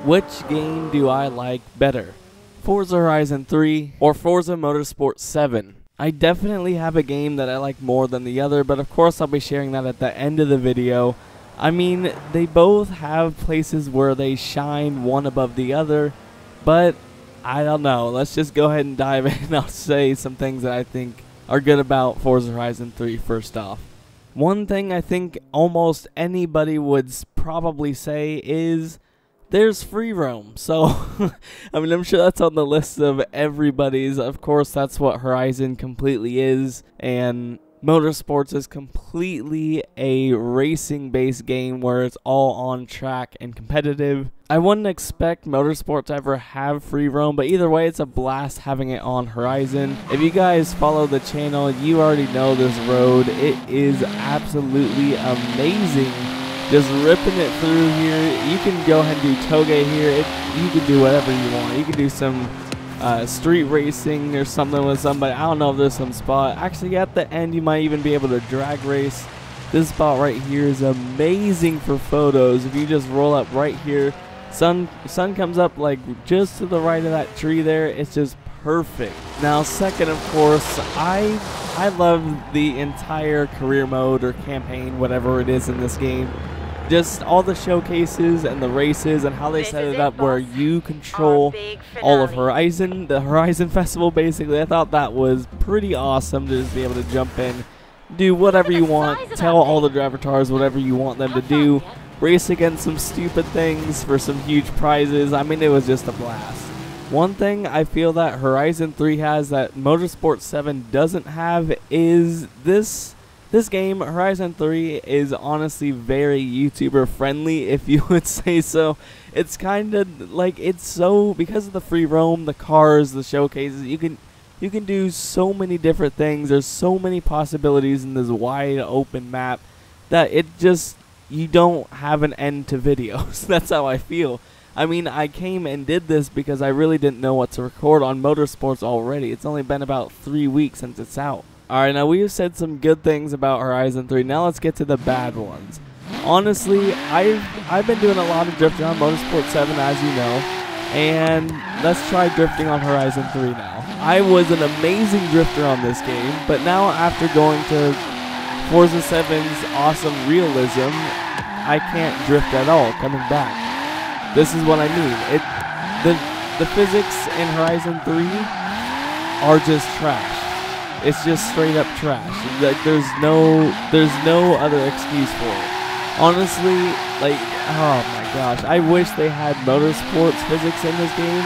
Which game do I like better? Forza Horizon 3 or Forza Motorsport 7? I definitely have a game that I like more than the other, but of course I'll be sharing that at the end of the video. I mean, they both have places where they shine one above the other, but I don't know. Let's just go ahead and dive in and I'll say some things that I think are good about Forza Horizon 3 first off. One thing I think almost anybody would probably say is there's free roam. So, I mean, I'm sure that's on the list of everybody's. Of course, that's what Horizon completely is, and Motorsports is completely a racing-based game where it's all on track and competitive. I wouldn't expect Motorsport to ever have free roam, but either way, it's a blast having it on Horizon. If you guys follow the channel, you already know this road. It is absolutely amazing. Just ripping it through here. You can go ahead and do toge here. You can do whatever you want. You can do some street racing or something with somebody. I don't know if there's some spot. Actually, at the end, you might even be able to drag race. This spot right here is amazing for photos. If you just roll up right here, sun comes up like just to the right of that tree there. It's just perfect. Now, second, of course, I love the entire career mode or campaign, whatever it is in this game. Just all the showcases and the races and how they set it up where you control all of Horizon, the Horizon Festival basically. I thought that was pretty awesome to just be able to jump in, do whatever you want, tell all the drivatars whatever you want them to do, race against some stupid things for some huge prizes. I mean, it was just a blast. One thing I feel that Horizon 3 has that Motorsport 7 doesn't have is this game. Horizon 3 is honestly very YouTuber friendly, if you would say so. It's kind of like, it's so, because of the free roam, the cars, the showcases, you can do so many different things. There's so many possibilities in this wide open map that it just, you don't have an end to videos. That's how I feel. I mean, I came and did this because I really didn't know what to record on Motorsports already. It's only been about 3 weeks since it's out. Alright, now we've said some good things about Horizon 3. Now let's get to the bad ones. Honestly, I've been doing a lot of drifting on Motorsport 7, as you know. And let's try drifting on Horizon 3 now. I was an amazing drifter on this game, but now after going to Forza 7's awesome realism, I can't drift at all coming back. This is what I mean. The physics in Horizon 3 are just trash. It's just straight up trash. Like there's no other excuse for it. Honestly, like, oh my gosh, I wish they had Motorsports physics in this game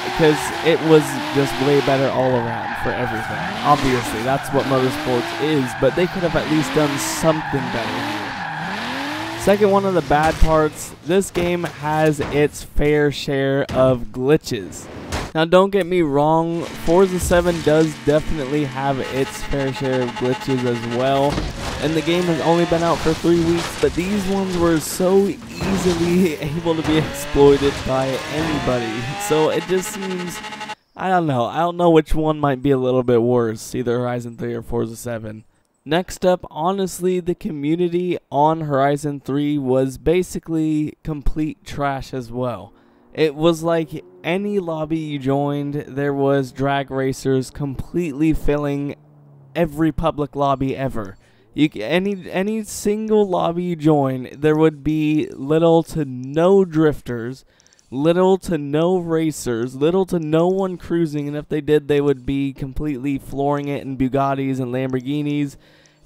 because it was just way better all around for everything. Obviously, that's what Motorsports is, but they could have at least done something better here. Second one of the bad parts, this game has its fair share of glitches. Now don't get me wrong, Forza 7 does definitely have its fair share of glitches as well, and the game has only been out for 3 weeks, but these ones were so easily able to be exploited by anybody, so it just seems, I don't know which one might be a little bit worse, either Horizon 3 or Forza 7. Next up, honestly, the community on Horizon 3 was basically complete trash as well. It was like any lobby you joined, there was drag racers completely filling every public lobby ever. Any single lobby you join, there would be little to no drifters, little to no racers, little to no one cruising, and if they did, they would be completely flooring it in Bugattis and Lamborghinis.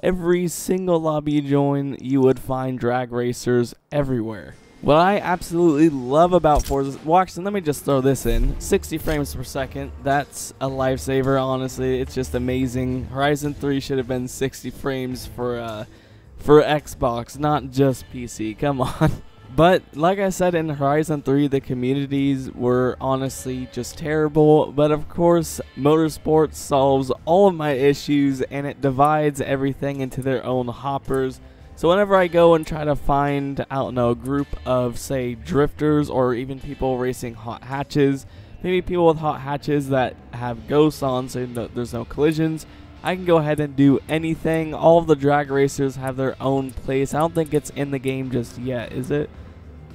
Every single lobby you join, you would find drag racers everywhere. What I absolutely love about Forza, well actually let me just throw this in, 60 frames per second, that's a lifesaver, honestly, it's just amazing. Horizon 3 should have been 60 frames for Xbox, not just PC, come on. But like I said, in Horizon 3, the communities were honestly just terrible, but of course Motorsports solves all of my issues and it divides everything into their own hoppers. So whenever I go and try to find, I don't know, a group of, say, drifters or even people racing hot hatches, maybe people with hot hatches that have ghosts on so there's no collisions, I can go ahead and do anything. All of the drag racers have their own place. I don't think it's in the game just yet, is it?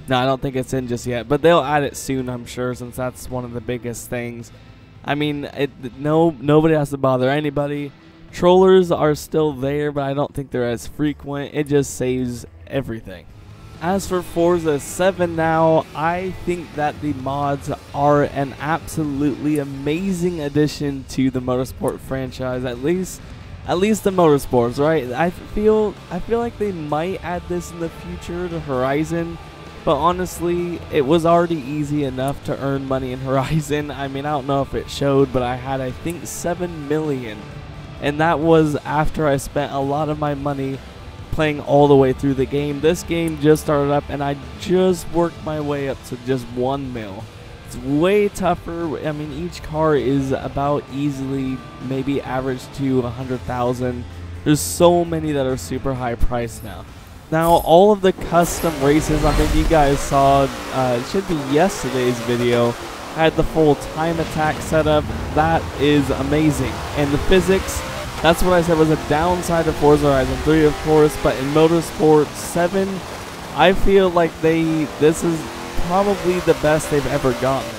No, I don't think it's in just yet, but they'll add it soon, I'm sure, since that's one of the biggest things. I mean, nobody has to bother anybody. Trollers are still there, but I don't think they're as frequent. It just saves everything. As for Forza 7 now, I think that the mods are an absolutely amazing addition to the Motorsport franchise, at least the Motorsports, right? I feel like they might add this in the future to Horizon, but honestly, it was already easy enough to earn money in Horizon. I mean, I don't know if it showed, but I had, I think, 7 million, and that was after I spent a lot of my money playing all the way through the game. This game just started up and I just worked my way up to just 1 mil. It's way tougher. I mean, each car is about easily maybe average to 100,000. There's so many that are super high priced now. Now, all of the custom races, I think you guys saw, it should be yesterday's video, had the full time attack setup. That is amazing. And the physics, that's what I said was a downside of Forza Horizon 3, of course, but in Motorsport 7, I feel like this is probably the best they've ever gotten.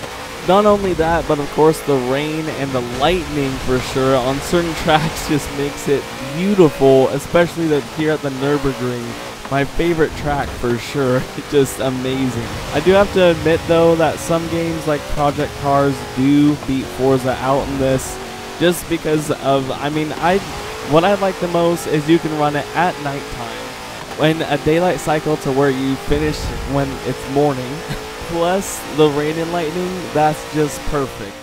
Not only that, but of course the rain and the lightning for sure on certain tracks just makes it beautiful, especially here at the Nürburgring. My favorite track for sure. It's just amazing. I do have to admit though that some games like Project Cars do beat Forza out in this. Just because of, I mean, what I like the most is you can run it at nighttime, in a daylight cycle to where you finish when it's morning, plus the rain and lightning, that's just perfect.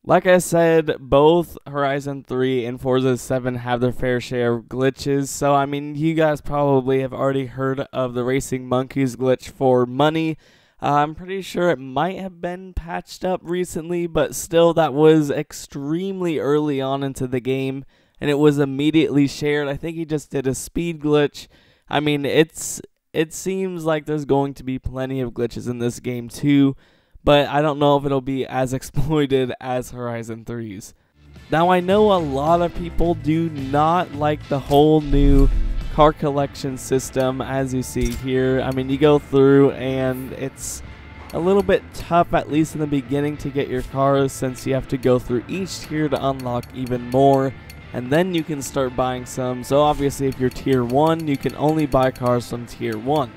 Like I said, both Horizon 3 and Forza 7 have their fair share of glitches, so I mean, you guys probably have already heard of the Racing Monkeys glitch for money. I'm pretty sure it might have been patched up recently, but still that was extremely early on into the game, and it was immediately shared. I think he just did a speed glitch. I mean, it seems like there's going to be plenty of glitches in this game too, but I don't know if it'll be as exploited as Horizon 3's. Now, I know a lot of people do not like the whole new car collection system, as you see here. I mean, you go through and it's a little bit tough, at least in the beginning, to get your cars, since you have to go through each tier to unlock even more, and then you can start buying some. So obviously if you're tier 1, you can only buy cars from tier 1.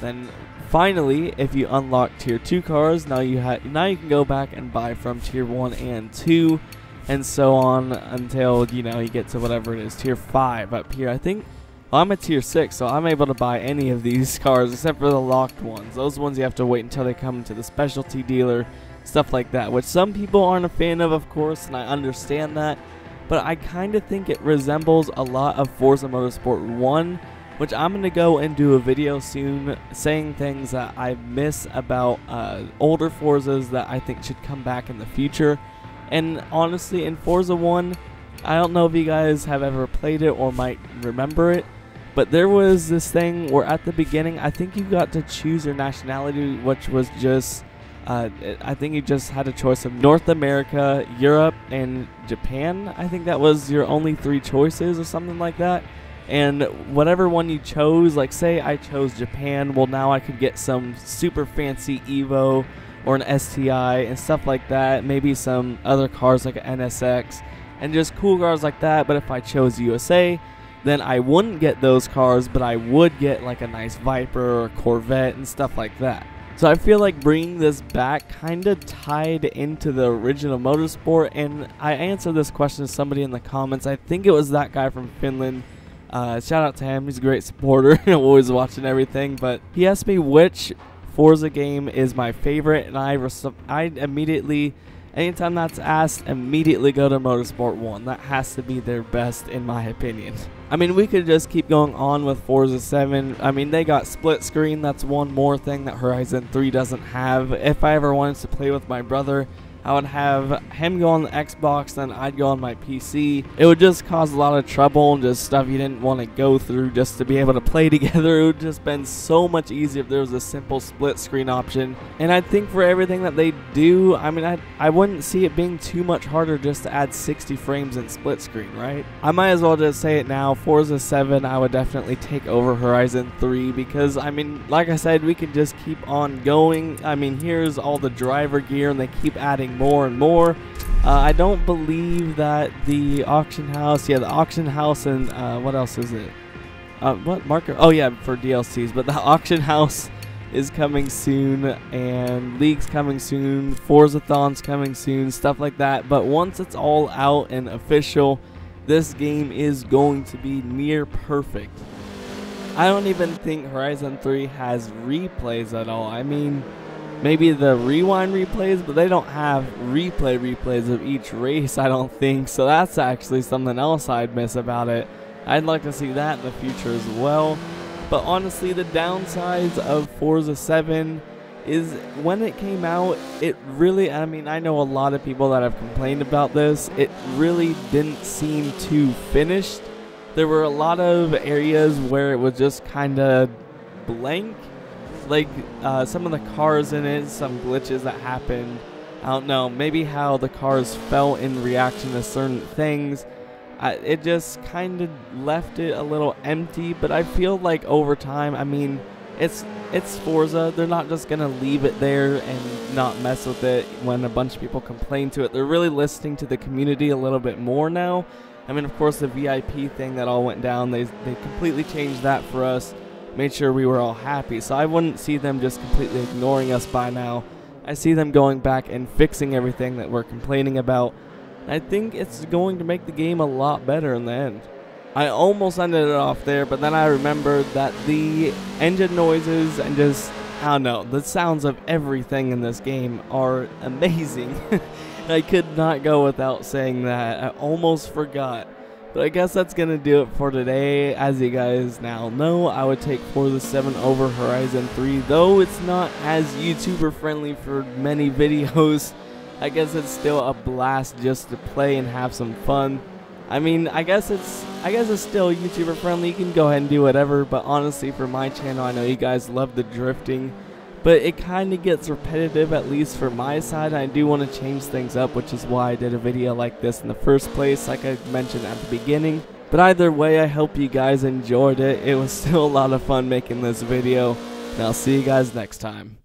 Then finally, if you unlock tier 2 cars, now you can go back and buy from tier 1 and 2, and so on until, you know, you get to whatever it is, tier 5 up here. I think, well, I'm at tier 6, so I'm able to buy any of these cars except for the locked ones. Those ones you have to wait until they come to the specialty dealer, stuff like that, which some people aren't a fan of course, and I understand that, but I kind of think it resembles a lot of Forza Motorsport 1, which I'm going to go and do a video soon saying things that I miss about older Forzas that I think should come back in the future. And honestly, in Forza 1, I don't know if you guys have ever played it or might remember it, but there was this thing where at the beginning, I think you got to choose your nationality, which was just, I think you just had a choice of North America, Europe, and Japan. I think that was your only 3 choices or something like that. And whatever one you chose, like say I chose Japan, well now I could get some super fancy Evo or an STI and stuff like that, maybe some other cars like an NSX, and just cool cars like that. But if I chose USA, then I wouldn't get those cars, but I would get like a nice Viper or a Corvette and stuff like that. So I feel like bringing this back kind of tied into the original Motorsport, and I answered this question to somebody in the comments. I think it was that guy from Finland. Shout out to him, he's a great supporter, always watching everything, but he asked me which Forza game is my favorite, and I immediately, anytime that's asked, immediately go to Motorsport 1. That has to be their best in my opinion. I mean, we could just keep going on with Forza 7. I mean, they got split screen. That's one more thing that Horizon 3 doesn't have. If I ever wanted to play with my brother, I would have him go on the Xbox, then I'd go on my PC. It would just cause a lot of trouble and just stuff you didn't want to go through just to be able to play together. It would just been so much easier if there was a simple split screen option. And I think for everything that they do, I mean, I wouldn't see it being too much harder just to add 60 frames in split screen, right? I might as well just say it now. Forza 7, I would definitely take over Horizon 3 because, I mean, like I said, we could just keep on going. I mean, here's all the driver gear and they keep adding more and more. I don't believe that the auction house, the auction house and what else is it? What marker? Oh yeah, for DLCs, but the auction house is coming soon and League's coming soon, Forzathon's coming soon, stuff like that. But once it's all out and official, this game is going to be near perfect. I don't even think Horizon 3 has replays at all. I mean, maybe the rewind replays, but they don't have replays of each race, I don't think. So that's actually something else I'd miss about it. I'd like to see that in the future as well. But honestly, the downsides of Forza 7 is when it came out, it really, I mean, I know a lot of people that have complained about this. It really didn't seem too finished. There were a lot of areas where it was just kind of blank. Like some of the cars in it, some glitches that happened. I don't know, maybe how the cars felt in reaction to certain things. It just kind of left it a little empty, but I feel like over time, I mean, it's Forza. They're not just gonna leave it there and not mess with it when a bunch of people complain to it. They're really listening to the community a little bit more now. I mean, of course, the VIP thing that all went down, they completely changed that for us. Made sure we were all happy. So I wouldn't see them just completely ignoring us by now. I see them going back and fixing everything that we're complaining about. I think it's going to make the game a lot better in the end. I almost ended it off there, but then I remembered that the engine noises and just, I don't know, the sounds of everything in this game are amazing. I could not go without saying that. I almost forgot. But I guess that's going to do it for today. As you guys now know, I would take Forza 7 over Horizon 3, though it's not as YouTuber friendly for many videos. I guess it's still a blast just to play and have some fun. I mean, I guess it's still YouTuber friendly. You can go ahead and do whatever, but honestly for my channel, I know you guys love the drifting. But it kind of gets repetitive, at least for my side. I do want to change things up, which is why I did a video like this in the first place, like I mentioned at the beginning. But either way, I hope you guys enjoyed it. It was still a lot of fun making this video, and I'll see you guys next time.